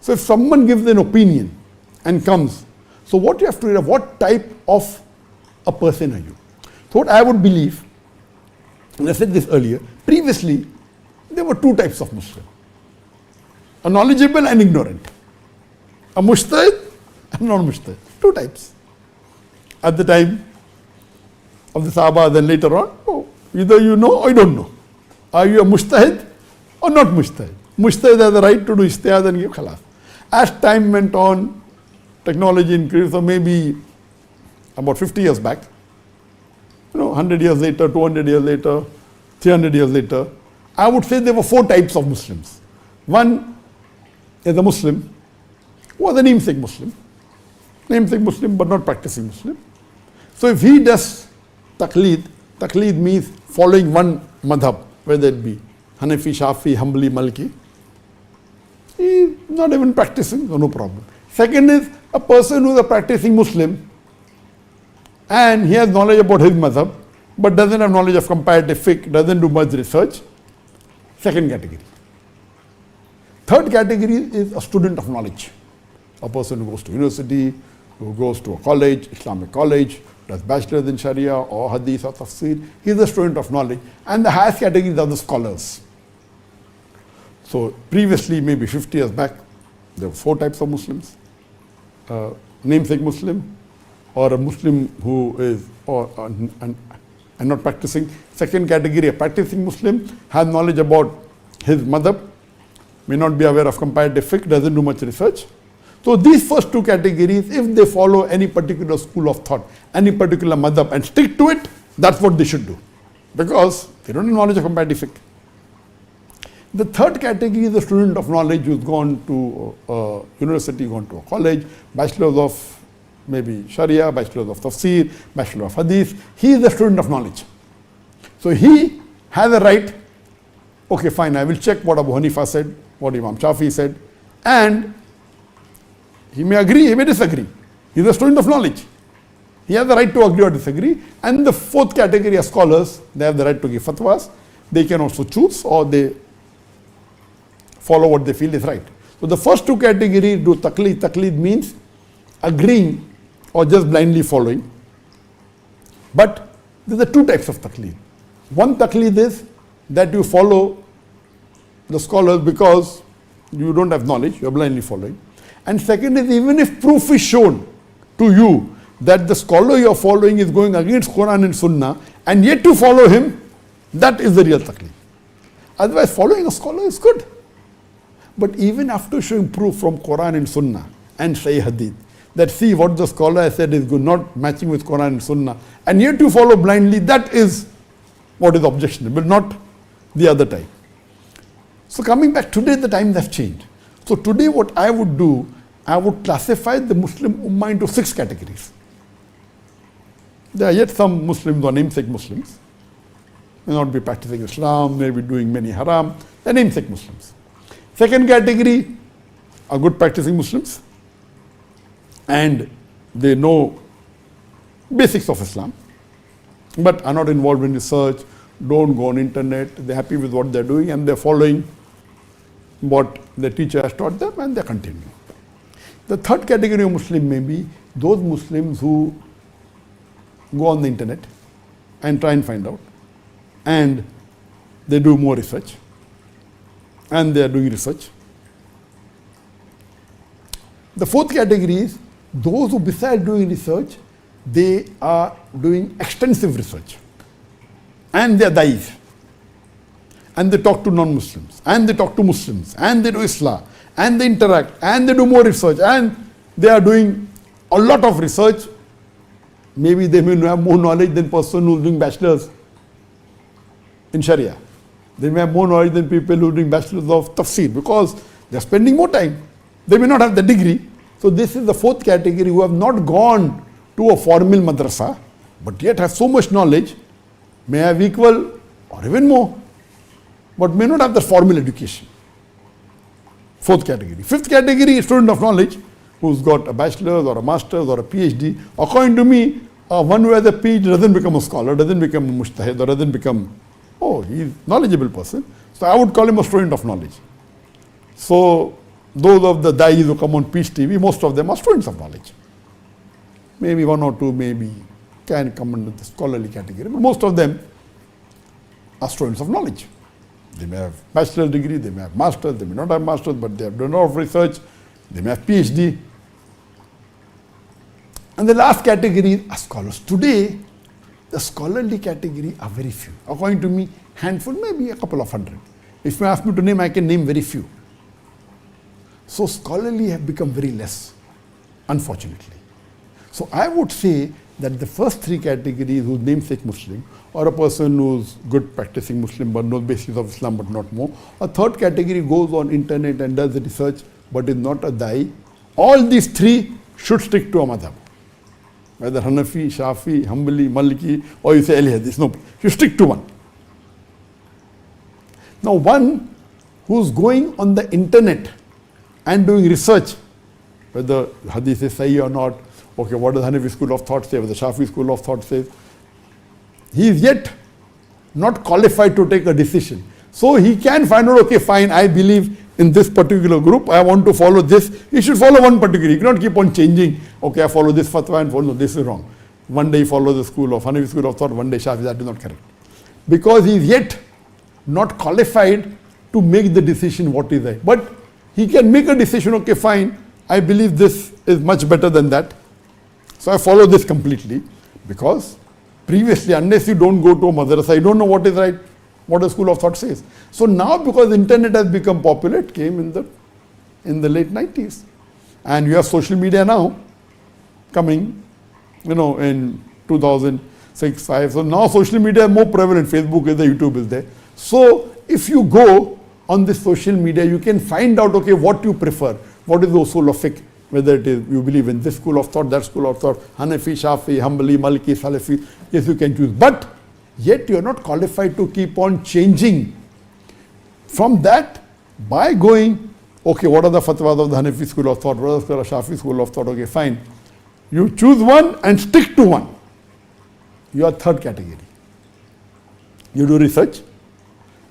So if someone gives an opinion and comes, so what you have to read, what type of a person are you? So what I would believe, and I said this earlier, previously there were two types of Muslim. A knowledgeable and ignorant. A mujtahid and non-mujtahid. Two types. At the time of the Sahaba, then later on, either you know or you don't know. Are you a mujtahid or not mujtahid? Mujtahid has the right to do ijtihad and give khalas. As time went on, technology increased, so maybe about 50 years back, 100 years later, 200 years later, 300 years later, I would say there were four types of Muslims. One is a Muslim who was a namesake Muslim but not practicing Muslim. So if he does taqleed means following one madhab, whether it be Hanafi, Shafi, Hanbali, Malki, he is not even practicing, so no problem. Second is a person who is a practicing Muslim and he has knowledge about his madhab but doesn't have knowledge of comparative fiqh, doesn't do much research. Second category. Third category is a student of knowledge. A person who goes to university, who goes to a college, Islamic college, does bachelor's in Sharia or Hadith or Tafsir. He is a student of knowledge. And the highest categories are the scholars. So previously, maybe 50 years back, there were four types of Muslims. Namesake Muslim, or a Muslim who is and not practicing. Second category, a practicing Muslim, has knowledge about his madhab, may not be aware of comparative fiqh, doesn't do much research. So these first two categories, if they follow any particular school of thought, any particular madhab and stick to it, that's what they should do. Because they don't have knowledge of comparative fiqh. The third category is the student of knowledge who's gone to a university, gone to a college, bachelor's of maybe Sharia, bachelor's of Tafsir, bachelor of Hadith. He is a student of knowledge. So he has a right, okay fine, I will check what Abu Hanifa said, what Imam Shafi said, and he may agree, he may disagree. He is a student of knowledge. He has the right to agree or disagree. And the fourth category are scholars. They have the right to give fatwas. They can also choose or they follow what they feel is right. So the first two categories do taqleed. Taqleed means agreeing or just blindly following. But there are two types of taqleed. One taqleed is that you follow the scholars because you don't have knowledge, you are blindly following. And second is, even if proof is shown to you that the scholar you are following is going against Quran and Sunnah, and yet to follow him, that is the real taqleed. Otherwise, following a scholar is good. But even after showing proof from Quran and Sunnah and Sahih Hadith, that see what the scholar has said is good, not matching with Quran and Sunnah, and yet to follow blindly, that is what is objectionable, not the other type. So coming back, today the times have changed. So today what I would do, I would classify the Muslim Ummah into 6 categories. There are yet some Muslims or namesake Muslims, may not be practicing Islam, may be doing many haram, they are namesake Muslims. Second category are good practicing Muslims and they know basics of Islam but are not involved in research, don't go on internet, they're happy with what they're doing and they're following what the teacher has taught them and they're continuing. The third category of Muslim may be those Muslims who go on the internet and try and find out and they do more research and they are doing research. The fourth category is those who besides doing research, they are doing extensive research and they are da'is and they talk to non-Muslims and they talk to Muslims and they do Islah and they interact and they do more research and they are doing a lot of research. Maybe they may have more knowledge than person who is doing bachelor's in Sharia. They may have more knowledge than people who are doing bachelor's of Tafsir because they are spending more time. They may not have the degree. So this is the fourth category who have not gone to a formal madrasa but yet have so much knowledge, may have equal or even more, but may not have the formal education. Fourth category. Fifth category is student of knowledge who's got a bachelor's or a master's or a PhD. According to me, one who has a PhD doesn't become a scholar, doesn't become a mujtahid or doesn't become, he's a knowledgeable person. So I would call him a student of knowledge. So those of the dais who come on Peace TV, most of them are students of knowledge. Maybe one or two maybe can come under the scholarly category, but most of them are students of knowledge. They may have bachelor's degree, they may have master's, they may not have master's, but they have done a lot of research, they may have PhD. And the last category are scholars. Today, the scholarly category are very few. According to me, handful, maybe a couple of hundred. If you ask me to name, I can name very few. So scholarly have become very less, unfortunately. So I would say that the first three categories, whose namesake Muslim, or a person who's good practicing Muslim but knows basis of Islam but not more. A third category goes on internet and does the research but is not a da'i. All these three should stick to a madhab. Whether Hanafi, Shafi, Hanbali, Maliki, or you say Ahli Hadith, no, you stick to one. Now one who's going on the internet and doing research, whether Hadith is Sahih or not, okay, what does Hanafi school of thought say, what the Shafi school of thought says, he is yet not qualified to take a decision. So he can find out, okay, fine, I believe in this particular group, I want to follow this. He should follow one particular. He cannot keep on changing. Okay, I follow this fatwa and follow, no, this is wrong. One day he follows the school of Hanafi school of thought, one day Shafi, that is not correct. Because he is yet not qualified to make the decision what is right. But he can make a decision, okay, fine, I believe this is much better than that. So I follow this completely, because previously, unless you don't go to a madrasa, you don't know what is right, what a school of thought says. So now, because internet has become popular, it came in the late 90s. And you have social media now coming, in 2006, 5. So now social media is more prevalent. Facebook is there, YouTube is there. So if you go on this social media, you can find out, okay, what you prefer. What is the usul of fiqh? Whether it is you believe in this school of thought, that school of thought, Hanafi, Shafi, Hanbali, Maliki, Salafi, yes, you can choose. But yet you are not qualified to keep on changing from that by going, okay, what are the fatwas of the Hanafi school of thought, what are the Shafi school of thought, okay, fine. You choose one and stick to one. You are third category. You do research,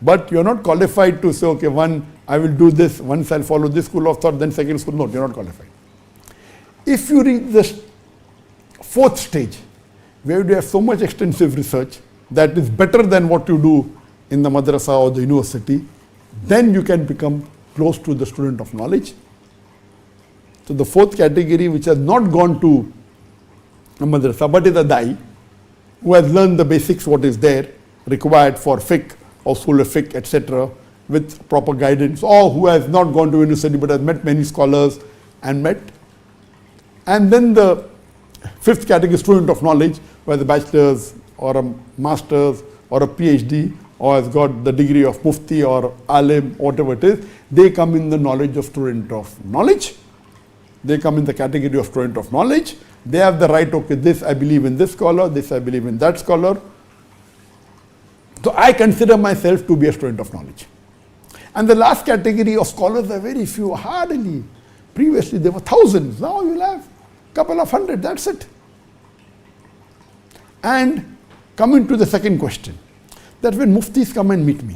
but you are not qualified to say, okay, one, I will do this, once I'll follow this school of thought, then second school, no, you are not qualified. If you reach the fourth stage, where you have so much extensive research that is better than what you do in the madrasa or the university, then you can become close to the student of knowledge. So the fourth category, which has not gone to a madrasa but is a da'i, who has learned the basics, what is there required for fiqh or usul fiqh, etc., with proper guidance, or who has not gone to university but has met many scholars and then the fifth category, student of knowledge, where the bachelor's or a master's or a PhD or has got the degree of mufti or alim, whatever it is, they come in the knowledge of student of knowledge. They come in the category of student of knowledge. They have the right, okay, this I believe in this scholar, this I believe in that scholar. So I consider myself to be a student of knowledge. And the last category of scholars are very few, hardly. Previously there were thousands, now you'll have a couple of hundred, that's it. And coming to the second question, that when muftis come and meet me,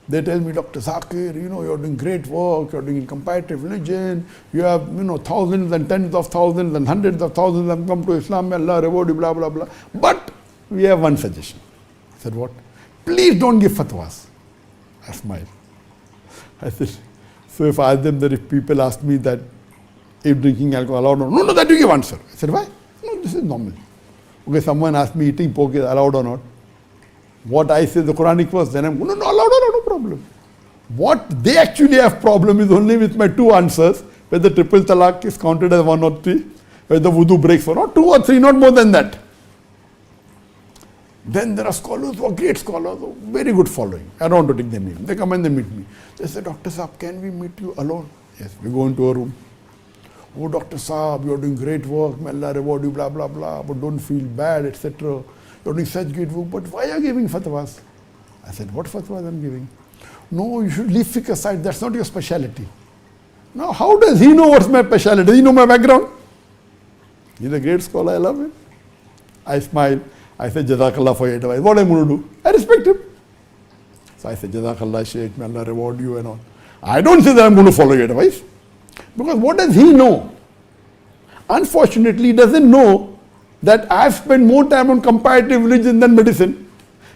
they tell me, Dr. Zakir, you're doing great work, you're doing in comparative religion, you have, thousands and tens of thousands and hundreds of thousands have come to Islam, may Allah reward you, blah, blah, blah. But we have one suggestion. I said, what? Please don't give fatwas. I smiled. I said, so if I ask them that if people ask me that if drinking alcohol allowed or not, no, that you give answer. I said, why? No, this is normal. Okay, someone asked me eating pork is allowed or not. What I say the Quranic verse, then I'm no, allowed or not, no problem. What they actually have problem is only with my two answers, whether triple talaq is counted as 1 or 3, whether wudu breaks or not, 2 or 3, not more than that. Then there are scholars who are great scholars, very good following. I don't want to take their name. They come and they meet me. They say, Dr. Saab, can we meet you alone? Yes, we go into a room. Oh, Dr. Saab, you're doing great work, may Allah reward you, blah, blah, blah, but don't feel bad, etc. You're doing such great work, but why are you giving fatwas? I said, what fatwas I'm giving? No, you should leave fiqh aside, that's not your speciality. Now, how does he know what's my speciality? Does he know my background? He's a great scholar, I love him. I smile. I said, Jazakallah for your advice. What am I going to do? I respect him. So I said, Jazakallah, Shaykh, may Allah reward you and all. I don't say that I'm going to follow your advice. Because what does he know? Unfortunately, he doesn't know that I've spent more time on comparative religion than medicine.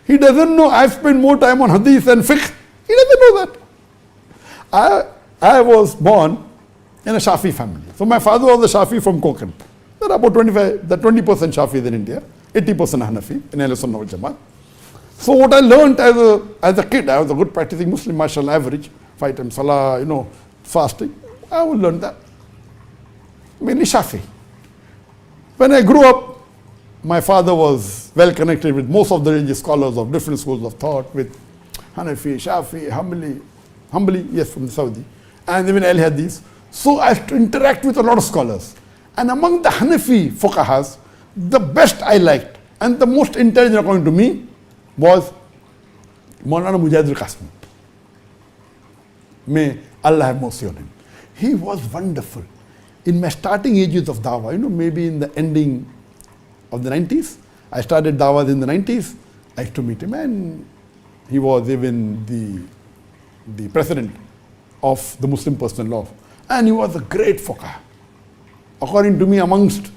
He doesn't know I've spent more time on hadith and fiqh. He doesn't know that. I was born in a Shafi family. So my father was a Shafi from Konkan. There are about 20% Shafis in India, 80% Hanafi in Ahl-Sunnah wal Jamaat. So what I learned as a kid, I was a good practicing Muslim, mashallah, average, 5 times salah, fasting. I would learn that. Mainly Shafi. When I grew up, my father was well connected with most of the religious scholars of different schools of thought, with Hanafi, Shafi, Hanbali, yes, from the Saudi, and even Al Hadith. So I used to interact with a lot of scholars. And among the Hanafi fuqahas, the best I liked and the most intelligent according to me was Maulana Mujahid al-Qasmi. May Allah have mercy on him. He was wonderful. In my starting ages of dawah, maybe in the ending of the 90s, I started dawahs in the 90s, I used to meet him, and he was even the president of the Muslim Personal Law. And he was a great fuqah. According to me, amongst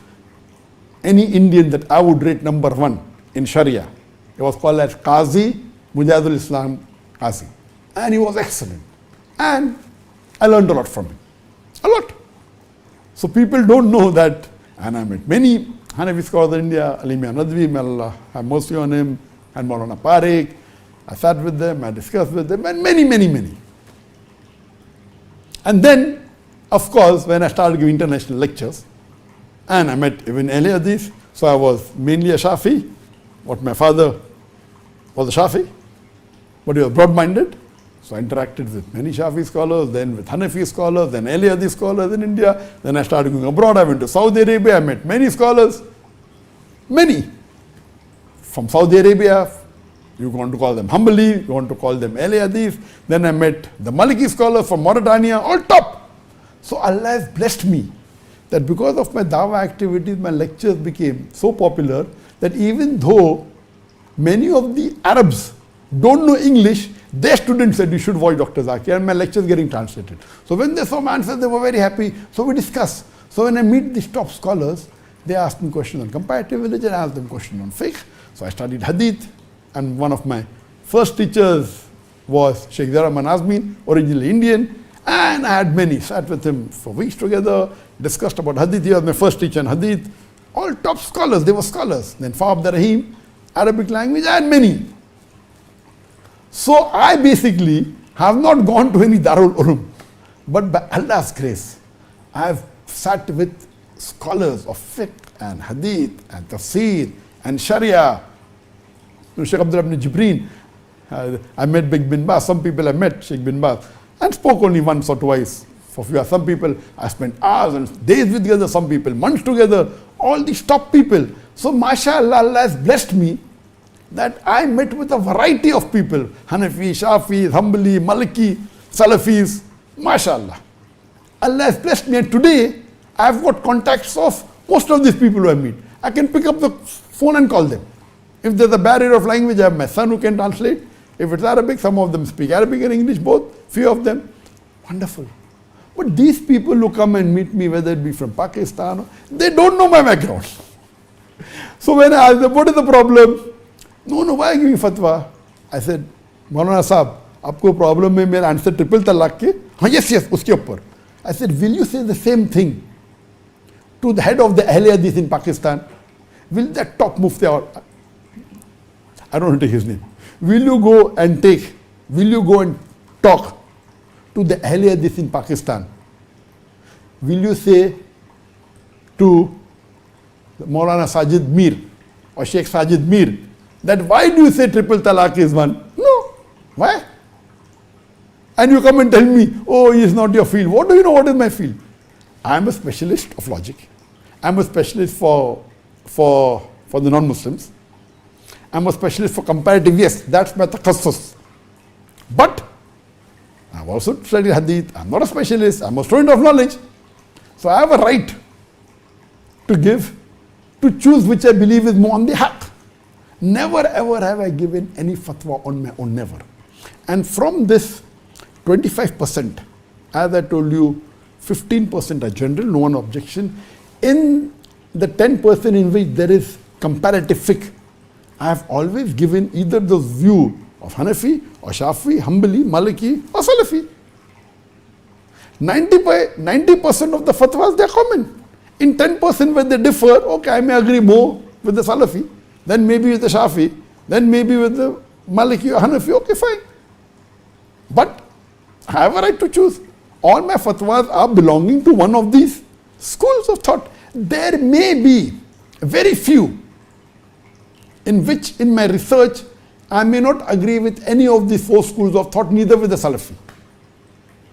any Indian that I would rate number 1 in Sharia, he was called as Qazi, Mujahidul Islam Qazi. And he was excellent. And I learned a lot from him. A lot. So people don't know that, and I met many Hanafi scholars in India, Ali Mian Nadvi, may Allah have mercy on him, and Maulana Parekh. I sat with them, I discussed with them, and many, many, many. And then, of course, when I started giving international lectures, and I met even Ahl Hadith, so I was mainly a Shafi, what my father was a Shafi, but he was broad-minded. So I interacted with many Shafi scholars, then with Hanafi scholars, then Ahl Hadith scholars in India. Then I started going abroad. I went to Saudi Arabia. I met many scholars. Many. From Saudi Arabia, you want to call them Hanbali, you want to call them Ahl Hadith. Then I met the Maliki scholars from Mauritania, all top. So Allah has blessed me that because of my dawah activities, my lectures became so popular that even though many of the Arabs don't know English, their students said, you should watch Dr. Zakir, and my lectures getting translated. So when they saw my answers, they were very happy. So we discuss. So when I meet these top scholars, they ask me questions on comparative religion, I ask them questions on fiqh. So I studied hadith, and one of my first teachers was Sheikh Zahra Azmin, originally Indian, and I had many. Sat with him for weeks together, discussed about hadith. He was my first teacher in hadith. All top scholars, they were scholars. Then Fa Abdurrahim, Arabic language, and many. So I basically have not gone to any Darul Ulum, but by Allah's grace, I have sat with scholars of fiqh and hadith and tafsir and sharia. Sheikh Abdullah ibn Jibreen, I met Big bin Baz. Some people I met Sheikh bin Baz and spoke only once or twice. For few, some people I spent hours and days with together, some people months together, all these top people. So mashallah, Allah has blessed me that I met with a variety of people, Hanafi, Shafi, Hanbali, Maliki, Salafis, mashallah. Allah has blessed me, and today I have got contacts of most of these people who I meet. I can pick up the phone and call them. If there's a barrier of language, I have my son who can translate. If it's Arabic, some of them speak Arabic and English both, few of them. Wonderful. But these people who come and meet me, whether it be from Pakistan, they don't know my background. So when I ask them, what is the problem? No, why are you giving fatwa? I said, Maulana Sahab, आपको problem है मेरा answer triple talaq के? हाँ, yes, उसके ऊपर. I said, will you say the same thing to the head of the Ahl Hadith in Pakistan? Will that top mufti, or I don't want to take his name, will you go and talk to the Ahl Hadith in Pakistan? Will you say to Maulana Sajid Mir or Sheikh Sajid Mir that why do you say triple talaq is one? No. Why? And you come and tell me, oh, it's not your field. What do you know what is my field? I am a specialist of logic. I am a specialist for the non-Muslims. I am a specialist for comparative. Yes, that's my takhassus. But I have also studied hadith. I am not a specialist. I am a student of knowledge. So I have a right to choose which I believe is more on the haqq. Never ever have I given any fatwa on my own, never. And from this 25%. As I told you, 15% are general, no one objection. In the 10% in which there is comparative fiqh, I have always given either the view of Hanafi or Shafi, Hanbali, Maliki or Salafi. 90% of the fatwas, they are common. In 10% where they differ, okay, I may agree more with the Salafi, then maybe with the Shafi, then maybe with the Maliki or Hanafi, okay, fine. But I have a right to choose. All my fatwas are belonging to one of these schools of thought. There may be very few in which in my research I may not agree with any of these four schools of thought, neither with the Salafi.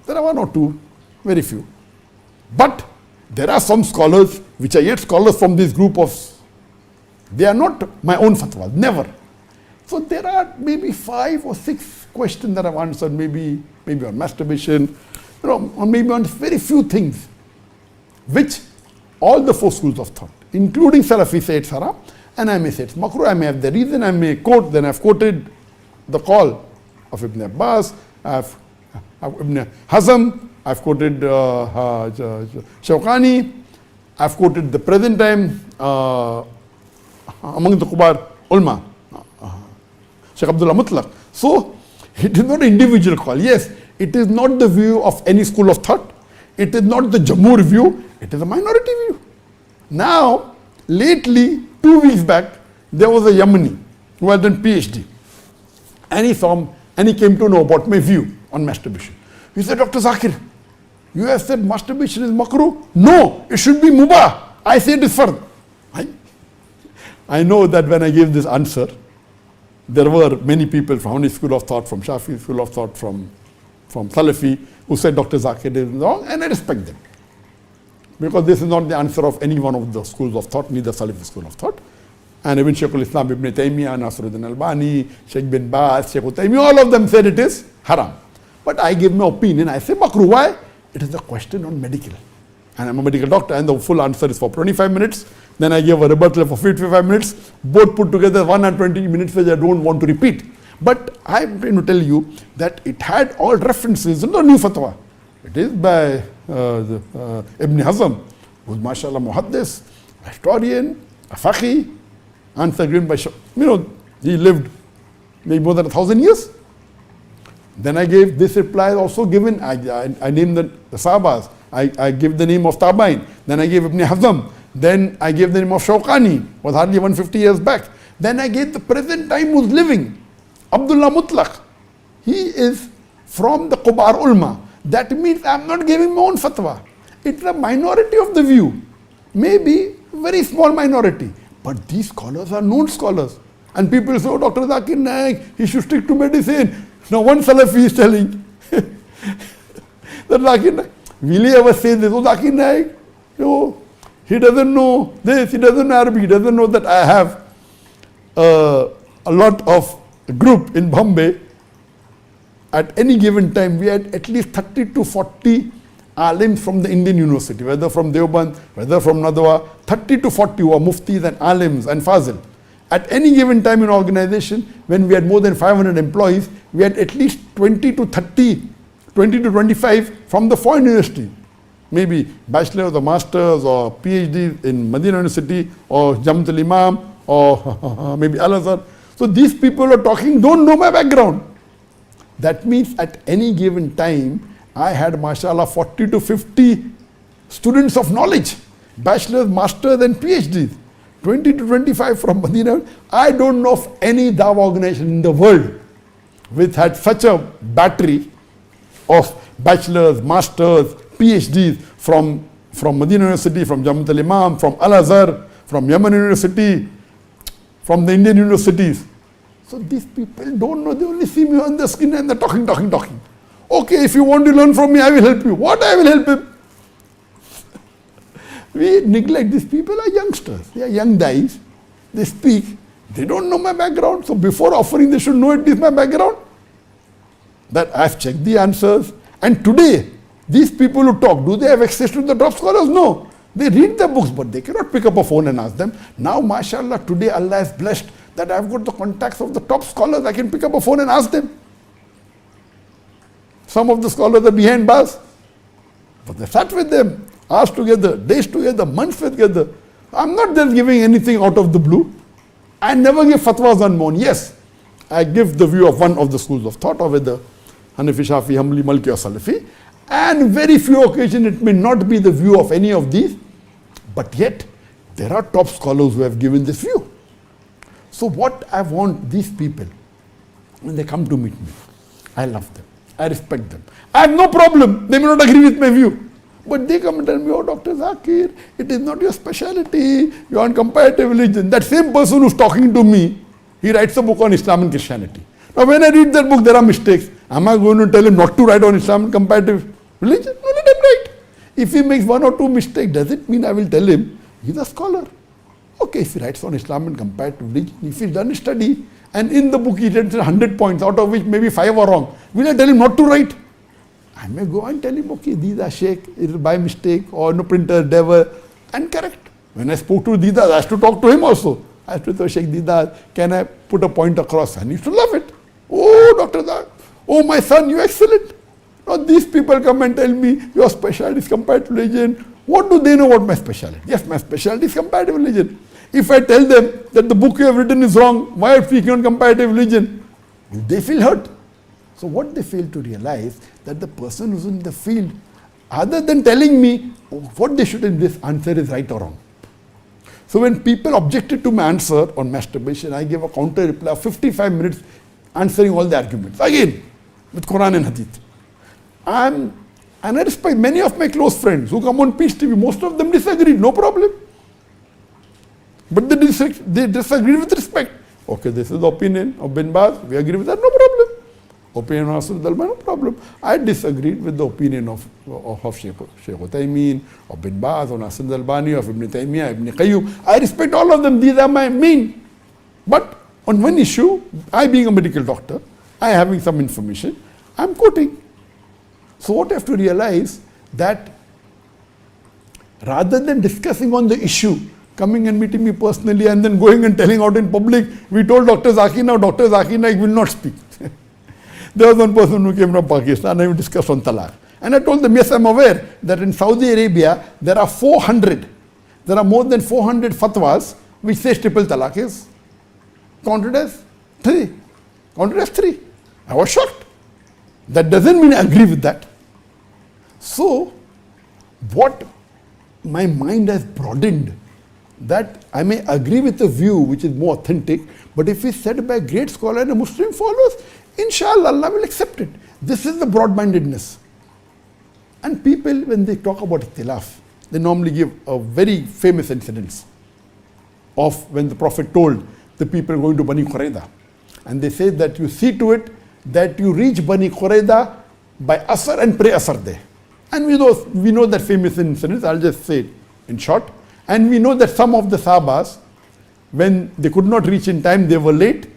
There are one or two, very few. But there are some scholars which are yet scholars from this group of, they are not my own fatwas, never. So there are maybe 5 or 6 questions that I've answered, maybe on masturbation, or maybe on very few things, which all the four schools of thought, including Salafi, say it's haram, and I may say it's makruh. I may have the reason, I may quote, then I've quoted the call of Ibn Abbas, I've Ibn Hazm, I've quoted Shawkani, I've quoted the present time among the Kubar ulama, Sheikh Abdullah Mutlaq. So it is not an individual call. Yes, it is not the view of any school of thought. It is not the Jamhur view. It is a minority view. Now, lately, 2 weeks back, there was a Yemeni who had done PhD. And he saw, and he came to know about my view on masturbation. He said, Dr. Zakir, you have said masturbation is makruh? No, it should be mubah. I say it is fard. I know that when I gave this answer, there were many people from Hanafi school of thought, from Shafi school of thought, from Salafi, who said Dr. Zakir is wrong, and I respect them. Because this is not the answer of any one of the schools of thought, neither Salafi school of thought. And even Shaykh al-Islam Ibn Taymiyyah, Nasruddin Albani, Sheikh bin Baz, Sheikh Utaymi, all of them said it is haram. But I give my opinion, I say makruh. Why? It is a question on medical. And I'm a medical doctor, and the full answer is for 25 minutes. Then I give a rebuttal for 55 minutes, both put together 120 minutes, which I don't want to repeat. But I'm trying to tell you that it had all references in the new fatwa. It is by Ibn Hazm, who's mashallah muhaddis, a historian, a faqih, answer given by, he lived maybe more than 1,000 years. Then I gave this reply also given, I named the Sahabas, I gave the name of Tabain, then I gave Ibn Hazm, then I gave the name of Shawkani, was hardly 150 years back. Then I gave the present time who's living, Abdullah Mutlaq. He is from the Kubar ulama. That means I'm not giving my own fatwa. It's a minority of the view. Maybe very small minority. But these scholars are known scholars. And people say, oh, Dr. Zakir Naik, he should stick to medicine. Now one Salafi is telling that Zakir Naik, will he ever say this? Oh, Zakir Naik, he doesn't know this, he doesn't know Arabic, he doesn't know that I have a lot of group in Bombay. At any given time, we had at least 30 to 40 alims from the Indian University, whether from Deoband, whether from Nadwa, 30 to 40 who are muftis and alims and fazil. At any given time in organization, when we had more than 500 employees, we had at least 20 to 25 from the foreign university. Maybe bachelors or masters or PhDs in Medina University or Jamaat al-Imam or maybe Al-Azhar. So these people are talking, don't know my background. That means at any given time, I had, mashallah, 40 to 50 students of knowledge, bachelors, masters and PhDs, 20 to 25 from Medina. I don't know of any Dawah organization in the world which had such a battery of bachelors, masters, PhDs from Medina University, from Jamaat al-Imam, from Al-Azhar, from Yemen University, from the Indian universities. So these people don't know, they only see me on the screen and they're talking. Okay, if you want to learn from me, I will help you. What I will help him? We neglect these people are youngsters. They are young guys. They speak. They don't know my background. So before offering, they should know at least my background. That I've checked the answers. And today, these people who talk, do they have access to the top scholars? No. They read the books, but they cannot pick up a phone and ask them. Now, mashallah, today Allah is blessed that I've got the contacts of the top scholars. I can pick up a phone and ask them. Some of the scholars are behind bars. But they sat with them, hours together, days together, months together. I'm not just giving anything out of the blue. I never give fatwas on my own. Yes, I give the view of one of the schools of thought, or whether Hanafi, Shafi, Hanbali, Malki or Salafi. And very few occasions it may not be the view of any of these. But yet, there are top scholars who have given this view. So what I want these people, when they come to meet me, I love them, I respect them. I have no problem, they may not agree with my view. But they come and tell me, oh Dr. Zakir, it is not your speciality, you are on comparative religion. That same person who's talking to me, he writes a book on Islam and Christianity. Now when I read that book, there are mistakes. Am I going to tell him not to write on Islam and comparative religion? No, let him write. If he makes one or two mistakes, does it mean I will tell him he's a scholar? Okay, if he writes on Islam and comparative religion, if he's done a study, and in the book he writes 100 points, out of which maybe 5 are wrong, will I tell him not to write? I may go and tell him, okay, these are shake, it is by mistake, or no printer, devil, and correct. When I spoke to Didas, I had to talk to him also. I had to say, Sheikh Didas, can I put a point across? And he used to love it. Oh, Dr. Zakir, oh my son, you're excellent. Now these people come and tell me, your specialty is comparative religion. What do they know about my specialty? Yes, my specialty is comparative religion. If I tell them that the book you have written is wrong, why are you speaking on comparative religion? They feel hurt. So what they fail to realize, that the person who's in the field, other than telling me what they should in this answer is right or wrong. So when people objected to my answer on masturbation, I gave a counter reply of 55 minutes answering all the arguments. Again, with Quran and Hadith. And I respect many of my close friends who come on Peace TV. Most of them disagreed, no problem. But they disagreed with respect. Okay, this is the opinion of Bin Baz. We agree with that, no problem. Opinion of Nasir Dalman, no problem. I disagreed with the opinion of Sheikh Uthaymeen, of Bin Baz, of Nasir Dalbani, of Ibn Taymiyyah, Ibn Qayyum. I respect all of them. These are my main. But on one issue, I being a medical doctor, I having some information, I'm quoting. So what I have to realize, that rather than discussing on the issue, coming and meeting me personally and then going and telling out in public, we told Dr. Zakir, now Dr. Zakir Naik will not speak. There was one person who came from Pakistan and we discussed on talaq. And I told them, yes, I'm aware that in Saudi Arabia, there are more than 400 fatwas which says triple talaq is counted as 3. I was shocked. That doesn't mean I agree with that. So, what my mind has broadened, that I may agree with a view which is more authentic, but if it's said by a great scholar and a Muslim follows, inshallah, Allah will accept it. This is the broad-mindedness. And people, when they talk about ikhtilaf, they normally give a very famous incidents of when the Prophet told the people going to Bani Qurayza. And they say that you see to it that you reach Bani Qurayza by Asr and pray Asr there. And we know that famous incidents, I'll just say it in short. And we know that some of the Sahabas, when they could not reach in time, they were late,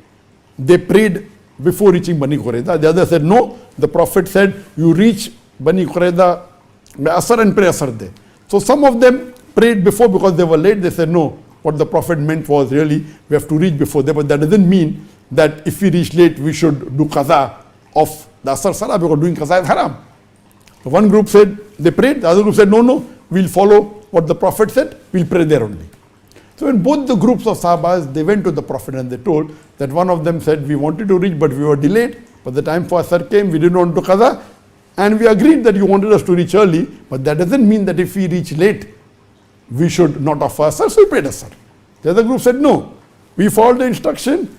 they prayed before reaching Bani Qurayza. The other said, no, the Prophet said, you reach Bani Qurayza by Asr and pray Asr there. So some of them prayed before because they were late. They said, no, what the Prophet meant was really, we have to reach before there. But that doesn't mean that if we reach late, we should do qaza of the Asr Salah, because doing qaza is haram. So one group said, they prayed. The other group said, no, we'll follow what the Prophet said, we'll pray there only. So in both the groups of Sahabas, they went to the Prophet and they told that one of them said, we wanted to reach, but we were delayed. But the time for Asr came, we didn't want to qaza. And we agreed that you wanted us to reach early, but that doesn't mean that if we reach late, we should not offer Asr, so we prayed Asr. The other group said, no, we followed the instruction,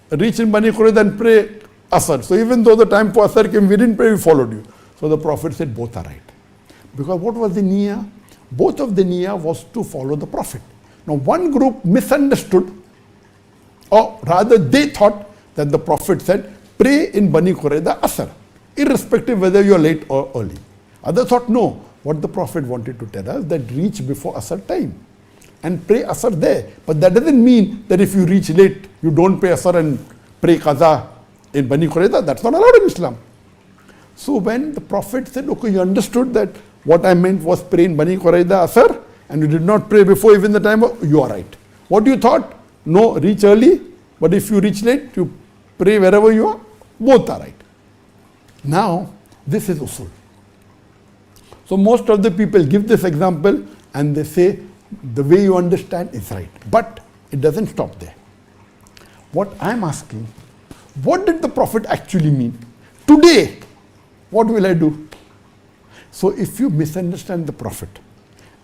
reach in Bani Qurayza and pray Asr. So even though the time for Asr came, we didn't pray, we followed you. So the Prophet said, both are right. Because what was the niyyah? Both of the niyyah was to follow the Prophet. Now one group misunderstood, or rather they thought that the Prophet said, pray in Bani Qurayza Asr, irrespective whether you are late or early. Others thought, no, what the Prophet wanted to tell us, that reach before Asr time and pray Asr there. But that doesn't mean that if you reach late, you don't pray Asr and pray qaza in Bani Qurayza. That's not allowed in Islam. So when the Prophet said, okay, you understood that what I meant was pray in Bani Qurayza Asr, and you did not pray before even the time of, you are right. What you thought? No, reach early, but if you reach late, you pray wherever you are. Both are right. Now, This is usul. So most of the people give this example and they say the way you understand is right. But it doesn't stop there. What I'm asking, what did the Prophet actually mean? Today, what will I do? So if you misunderstand the Prophet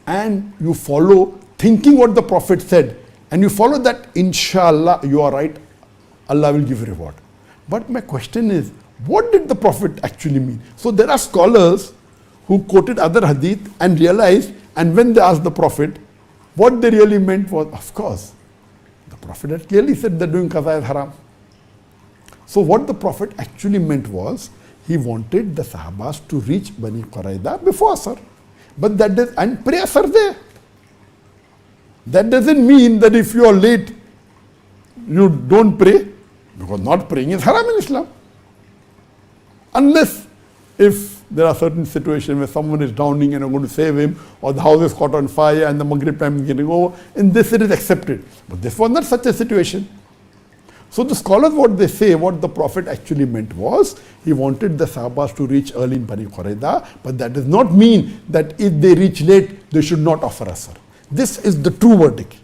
and you follow thinking what the Prophet said and you follow that, inshallah, you are right, Allah will give reward. But my question is, what did the Prophet actually mean? So there are scholars who quoted other hadith and realized, and when they asked the Prophet, what they really meant was, of course, the Prophet had clearly said that doing qaza is haram. So what the Prophet actually meant was, he wanted the Sahabas to reach Bani Qurayza before Asr. But that does, and pray Asr there. That doesn't mean that if you are late, you don't pray, because not praying is haram in Islam. Unless if there are certain situations where someone is drowning and you're going to save him, or the house is caught on fire and the Maghrib time is getting over, in this it is accepted. But this was not such a situation. So the scholars, what they say, what the Prophet actually meant was, he wanted the Sahabas to reach early in Bani Qurayza, but that does not mean that if they reach late, they should not offer Asr. This is the true verdict.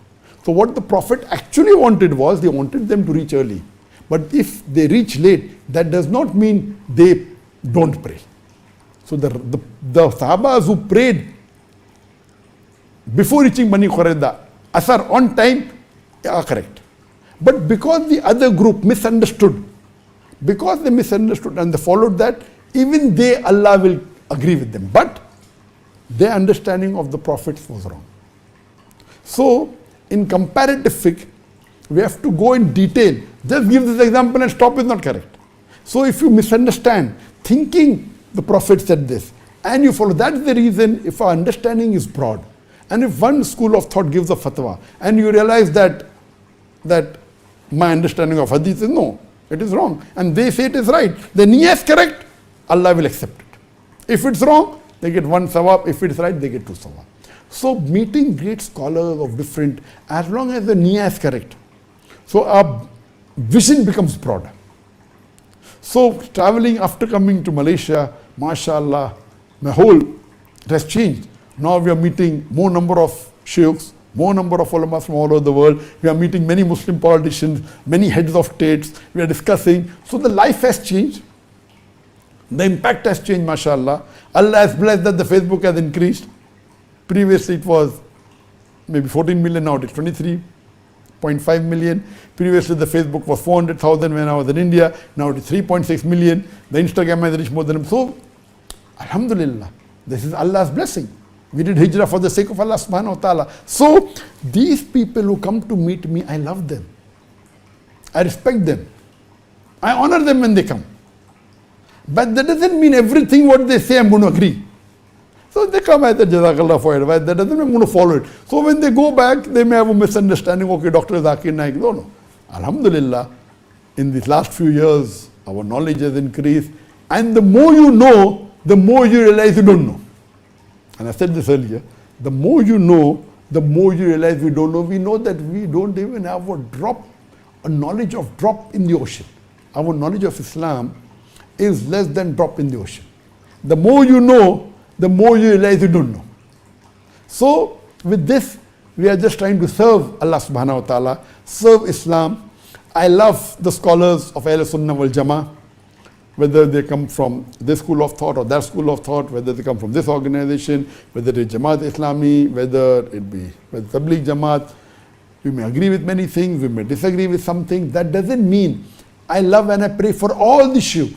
So what the Prophet actually wanted was, he wanted them to reach early. But if they reach late, that does not mean they don't pray. So the Sahabas who prayed before reaching Bani Qurayza, Asr on time, are correct. But because the other group misunderstood, because they misunderstood and they followed that, even they, Allah will agree with them. But their understanding of the prophets was wrong. So in comparative fiqh, we have to go in detail. Just give this example and stop is not correct. So if you misunderstand, thinking the Prophet said this, and you follow, that's the reason if our understanding is broad. And if one school of thought gives a fatwa, and you realize that my understanding of hadith is no, it is wrong, and they say it is right, then yes, correct, Allah will accept it. If it's wrong, they get one sawab. If it's right, they get two sawab. So meeting great scholars of different, as long as the niyyah is correct, so our vision becomes broader. So traveling after coming to Malaysia, mashallah, my whole, it has changed. Now we are meeting more number of sheikhs, more number of ulamas from all over the world. We are meeting many Muslim politicians, many heads of states. We are discussing. So the life has changed. The impact has changed, mashallah. Allah has blessed that the Facebook has increased. Previously it was maybe 14 million, now it is 23.5 million. Previously the Facebook was 400,000 when I was in India. Now it is 3.6 million. The Instagram has reached more than. So, alhamdulillah, this is Allah's blessing. We did hijrah for the sake of Allah subhanahu wa ta'ala. So, these people who come to meet me, I love them. I respect them. I honor them when they come. But that doesn't mean everything what they say I'm going to agree. So they come, I said, Jazakallah for advice. That doesn't mean I'm going to follow it. So when they go back, they may have a misunderstanding. Okay, Dr. Zakir, Naik. No. Alhamdulillah, in these last few years, our knowledge has increased. And the more you know, the more you realize you don't know. And I said this earlier, the more you know, the more you realize we don't know. We know that we don't even have a knowledge of drop in the ocean. Our knowledge of Islam is less than drop in the ocean. The more you know, the more you realize you don't know. So with this, we are just trying to serve Allah subhanahu wa ta'ala, serve Islam. I love the scholars of Ahl Sunnah wal Jama'ah, whether they come from this school of thought or that school of thought, whether they come from this organization, whether it is Jamaat Islami, whether it be Tabligh Jamaat. We may agree with many things, we may disagree with some things. That doesn't mean I love and I pray for all the shuyukh.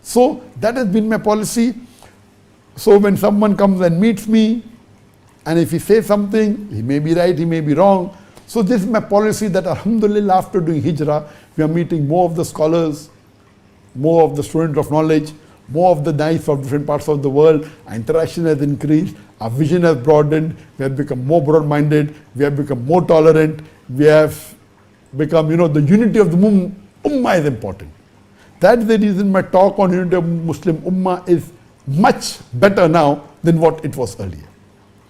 So that has been my policy. So when someone comes and meets me, and if he says something, he may be right, he may be wrong. So this is my policy that alhamdulillah, after doing hijrah, we are meeting more of the scholars, more of the students of knowledge, more of the dais from different parts of the world. Our interaction has increased, our vision has broadened, we have become more broad-minded, we have become more tolerant, we have become, the unity of the ummah is important. That's the reason my talk on unity of Muslim ummah is much better now than what it was earlier.